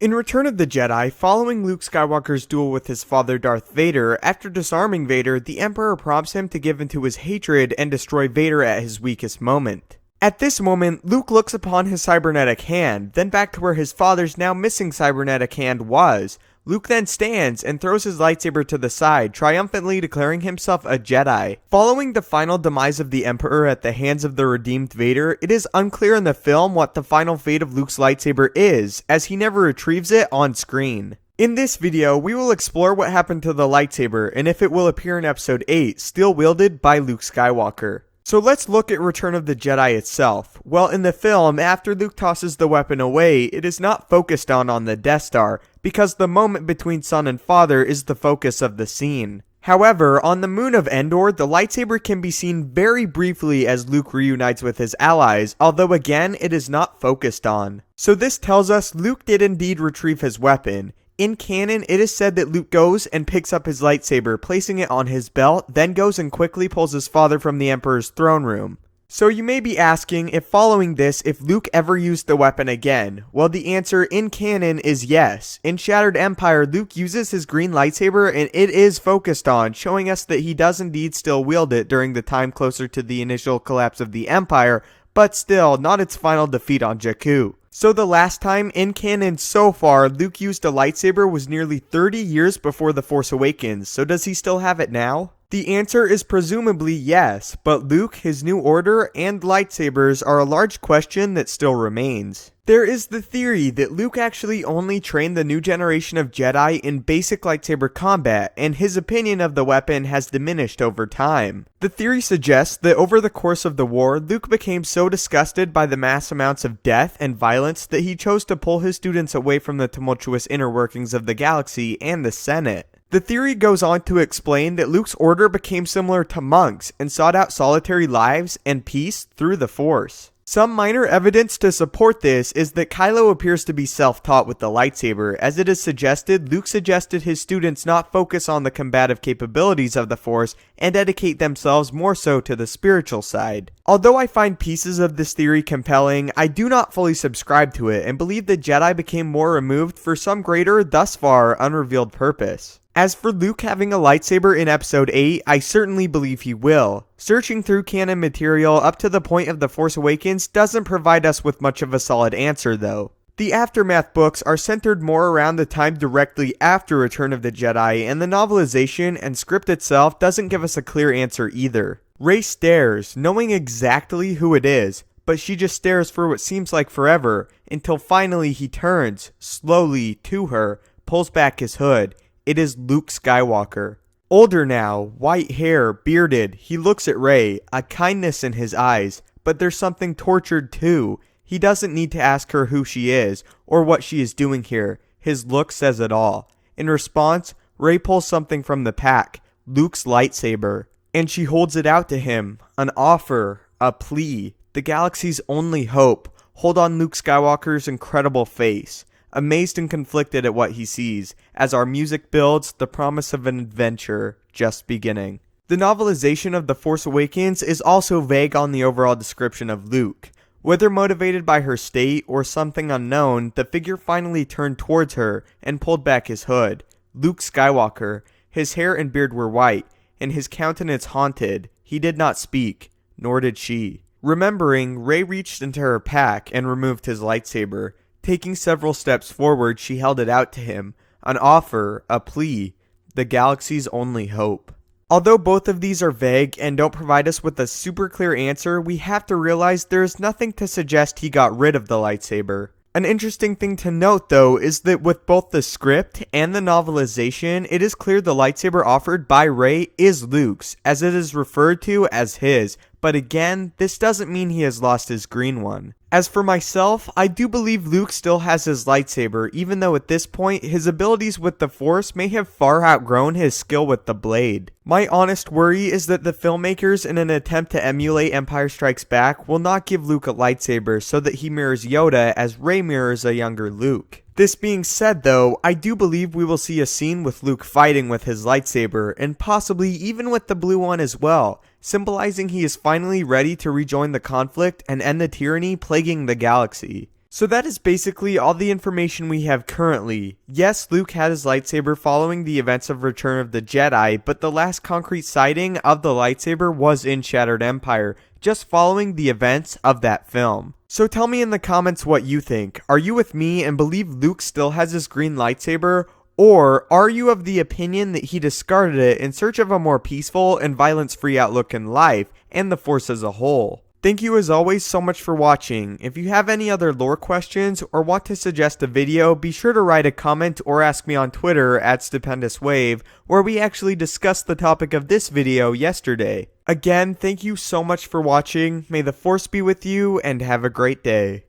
In Return of the Jedi, following Luke Skywalker's duel with his father Darth Vader, after disarming Vader, the Emperor prompts him to give into his hatred and destroy Vader at his weakest moment. At this moment, Luke looks upon his cybernetic hand, then back to where his father's now missing cybernetic hand was. Luke then stands and throws his lightsaber to the side, triumphantly declaring himself a Jedi. Following the final demise of the Emperor at the hands of the redeemed Vader, it is unclear in the film what the final fate of Luke's lightsaber is, as he never retrieves it on screen. In this video, we will explore what happened to the lightsaber and if it will appear in Episode 8, still wielded by Luke Skywalker. So let's look at Return of the Jedi itself. Well, in the film, after Luke tosses the weapon away, it is not focused on the Death Star, because the moment between son and father is the focus of the scene. However, on the moon of Endor, the lightsaber can be seen very briefly as Luke reunites with his allies, although again, it is not focused on. So this tells us Luke did indeed retrieve his weapon. In canon, it is said that Luke goes and picks up his lightsaber, placing it on his belt, then goes and quickly pulls his father from the Emperor's throne room. So you may be asking, if following this, if Luke ever used the weapon again? Well, the answer in canon is yes. In Shattered Empire, Luke uses his green lightsaber and it is focused on, showing us that he does indeed still wield it during the time closer to the initial collapse of the Empire, but still not its final defeat on Jakku. So the last time in canon so far Luke used a lightsaber was nearly 30 years before The Force Awakens, so does he still have it now? The answer is presumably yes, but Luke, his new order, and lightsabers are a large question that still remains. There is the theory that Luke actually only trained the new generation of Jedi in basic lightsaber combat, and his opinion of the weapon has diminished over time. The theory suggests that over the course of the war, Luke became so disgusted by the mass amounts of death and violence that he chose to pull his students away from the tumultuous inner workings of the galaxy and the Senate. The theory goes on to explain that Luke's order became similar to monks and sought out solitary lives and peace through the Force. Some minor evidence to support this is that Kylo appears to be self-taught with the lightsaber, as it is suggested Luke suggested his students not focus on the combative capabilities of the Force and dedicate themselves more so to the spiritual side. Although I find pieces of this theory compelling, I do not fully subscribe to it and believe the Jedi became more removed for some greater, thus far, unrevealed purpose. As for Luke having a lightsaber in Episode 8, I certainly believe he will. Searching through canon material up to the point of The Force Awakens doesn't provide us with much of a solid answer though. The Aftermath books are centered more around the time directly after Return of the Jedi, and the novelization and script itself doesn't give us a clear answer either. Rey stares, knowing exactly who it is, but she just stares for what seems like forever, until finally he turns, slowly, to her, pulls back his hood. It is Luke Skywalker. Older now, white hair, bearded, he looks at Rey, a kindness in his eyes, but there's something tortured too. He doesn't need to ask her who she is, or what she is doing here. His look says it all. In response, Rey pulls something from the pack, Luke's lightsaber, and she holds it out to him. An offer, a plea, the galaxy's only hope. Hold on Luke Skywalker's incredible face. Amazed and conflicted at what he sees, as our music builds, the promise of an adventure just beginning. The novelization of The Force Awakens is also vague on the overall description of Luke. Whether motivated by her state or something unknown, the figure finally turned towards her and pulled back his hood. Luke Skywalker. His hair and beard were white, and his countenance haunted. He did not speak, nor did she. Remembering, Rey reached into her pack and removed his lightsaber. Taking several steps forward, she held it out to him. An offer, a plea, the galaxy's only hope. Although both of these are vague and don't provide us with a super clear answer, we have to realize there is nothing to suggest he got rid of the lightsaber. An interesting thing to note though is that with both the script and the novelization, it is clear the lightsaber offered by Rey is Luke's, as it is referred to as his, but again, this doesn't mean he has lost his green one. As for myself, I do believe Luke still has his lightsaber, even though at this point, his abilities with the Force may have far outgrown his skill with the blade. My honest worry is that the filmmakers, in an attempt to emulate Empire Strikes Back, will not give Luke a lightsaber so that he mirrors Yoda as Rey mirrors a younger Luke. This being said though, I do believe we will see a scene with Luke fighting with his lightsaber, and possibly even with the blue one as well, symbolizing he is finally ready to rejoin the conflict and end the tyranny plaguing the galaxy. So that is basically all the information we have currently. Yes, Luke had his lightsaber following the events of Return of the Jedi, but the last concrete sighting of the lightsaber was in Shattered Empire, just following the events of that film. So tell me in the comments what you think. Are you with me and believe Luke still has his green lightsaber? Or are you of the opinion that he discarded it in search of a more peaceful and violence-free outlook in life and the Force as a whole? Thank you as always so much for watching. If you have any other lore questions or want to suggest a video, be sure to write a comment or ask me on Twitter at Stupendous Wave, where we actually discussed the topic of this video yesterday. Again, thank you so much for watching. May the Force be with you and have a great day.